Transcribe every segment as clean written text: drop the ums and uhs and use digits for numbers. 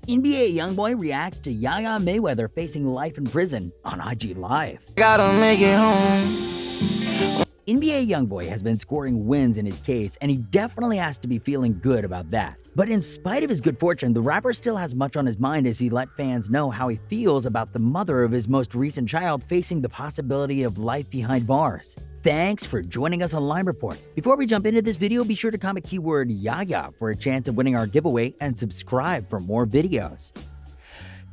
NBA YoungBoy reacts to YAYA Mayweather facing life in prison on IG Live. Gotta make it home. NBA YoungBoy has been scoring wins in his case, and he definitely has to be feeling good about that. But in spite of his good fortune, the rapper still has much on his mind as he let fans know how he feels about the mother of his most recent child facing the possibility of life behind bars. Thanks for joining us on Line Report. Before we jump into this video, be sure to comment keyword YAYA for a chance of winning our giveaway and subscribe for more videos.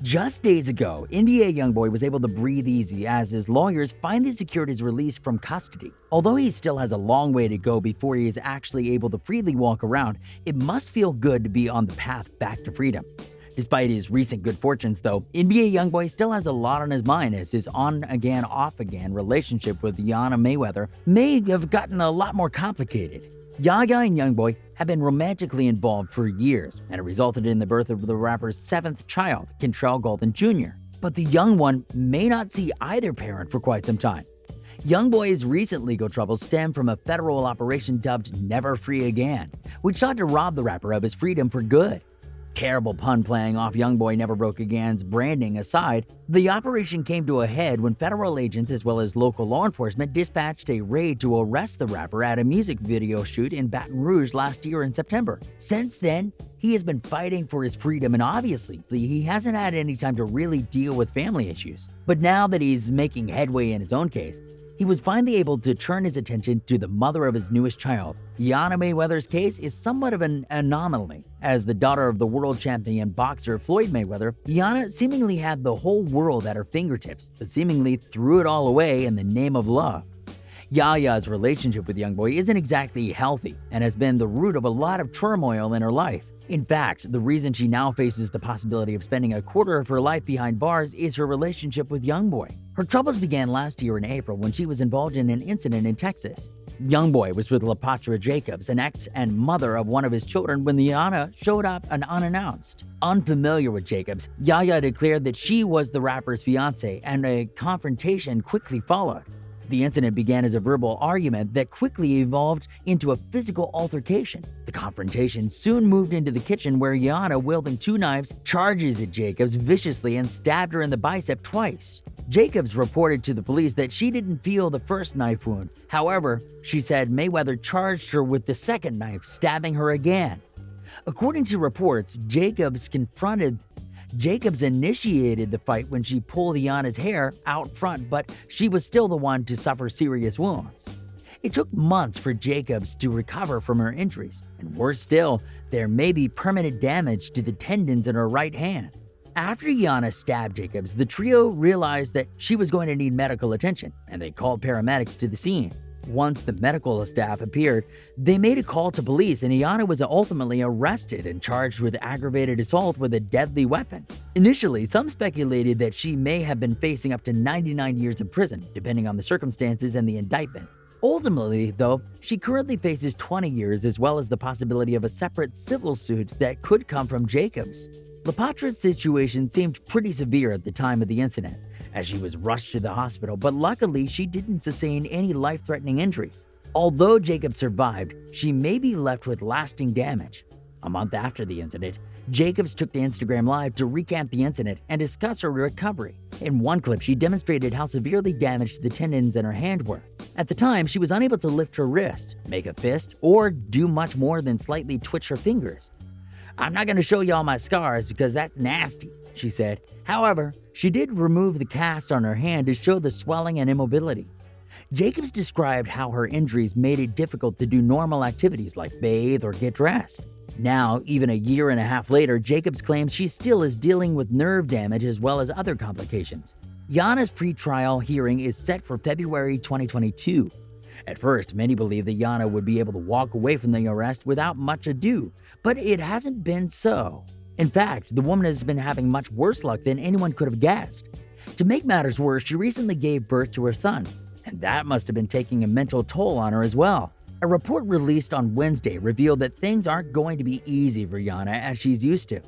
Just days ago, NBA YoungBoy was able to breathe easy as his lawyers finally secured his release from custody. Although he still has a long way to go before he is actually able to freely walk around, it must feel good to be on the path back to freedom. Despite his recent good fortunes though, NBA YoungBoy still has a lot on his mind as his on-again, off-again relationship with YAYA Mayweather may have gotten a lot more complicated. YAYA and YoungBoy have been romantically involved for years, and it resulted in the birth of the rapper's 7th child, Kentrell Golden Jr. But the young one may not see either parent for quite some time. YoungBoy's recent legal troubles stem from a federal operation dubbed Never Free Again, which sought to rob the rapper of his freedom for good. Terrible pun playing off YoungBoy Never Broke Again's branding aside, the operation came to a head when federal agents as well as local law enforcement dispatched a raid to arrest the rapper at a music video shoot in Baton Rouge last year in September. Since then, he has been fighting for his freedom, and obviously, he hasn't had any time to really deal with family issues. But now that he's making headway in his own case, he was finally able to turn his attention to the mother of his newest child. YAYA Mayweather's case is somewhat of an anomaly. As the daughter of the world champion boxer Floyd Mayweather, YAYA seemingly had the whole world at her fingertips, but seemingly threw it all away in the name of love. YAYA's relationship with YoungBoy isn't exactly healthy and has been the root of a lot of turmoil in her life. In fact, the reason she now faces the possibility of spending a quarter of her life behind bars is her relationship with YoungBoy. Her troubles began last year in April when she was involved in an incident in Texas. YoungBoy was with LaPatra Jacobs, an ex and mother of one of his children, when YAYA showed up unannounced. Unfamiliar with Jacobs, YAYA declared that she was the rapper's fiancé, and a confrontation quickly followed. The incident began as a verbal argument that quickly evolved into a physical altercation. The confrontation soon moved into the kitchen where YAYA, wielding 2 knives, charges at Jacobs viciously and stabbed her in the bicep twice. Jacobs reported to the police that she didn't feel the first knife wound. However, she said Mayweather charged her with the second knife, stabbing her again. According to reports, Jacobs initiated the fight when she pulled YAYA's hair out front, but she was still the one to suffer serious wounds. It took months for Jacobs to recover from her injuries, and worse still, there may be permanent damage to the tendons in her right hand. After YAYA stabbed Jacobs, the trio realized that she was going to need medical attention, and they called paramedics to the scene. Once the medical staff appeared, they made a call to police, and YAYA was ultimately arrested and charged with aggravated assault with a deadly weapon. Initially, some speculated that she may have been facing up to 99 years in prison, depending on the circumstances and the indictment. Ultimately, though, she currently faces 20 years as well as the possibility of a separate civil suit that could come from Jacobs. LaPatra's situation seemed pretty severe at the time of the incident, as she was rushed to the hospital, but luckily she didn't sustain any life-threatening injuries. Although Jacob survived, she may be left with lasting damage. A month after the incident, Jacobs took to Instagram Live to recap the incident and discuss her recovery. In one clip, she demonstrated how severely damaged the tendons in her hand were. At the time, she was unable to lift her wrist, make a fist, or do much more than slightly twitch her fingers. "I'm not going to show y'all my scars because that's nasty," she said. However, she did remove the cast on her hand to show the swelling and immobility. Jacobs described how her injuries made it difficult to do normal activities like bathe or get dressed. Now, even a year and a half later, Jacobs claims she still is dealing with nerve damage as well as other complications. YAYA's pre-trial hearing is set for February 2022. At first, many believed that YAYA would be able to walk away from the arrest without much ado, but it hasn't been so. In fact, the woman has been having much worse luck than anyone could have guessed. To make matters worse, she recently gave birth to her son, and that must have been taking a mental toll on her as well. A report released on Wednesday revealed that things aren't going to be easy for YAYA as she's used to.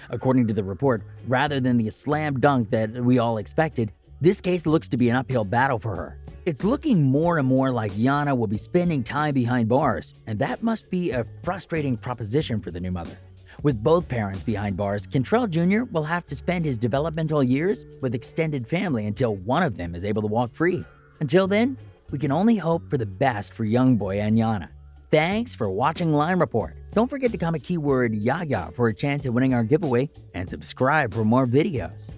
According to the report, rather than the slam dunk that we all expected, this case looks to be an uphill battle for her. It's looking more and more like YAYA will be spending time behind bars, and that must be a frustrating proposition for the new mother. With both parents behind bars, Cantrell Jr. will have to spend his developmental years with extended family until one of them is able to walk free. Until then, we can only hope for the best for YoungBoy and Yana. Thanks for watching Line Report. Don't forget to comment keyword YAYA for a chance at winning our giveaway and subscribe for more videos.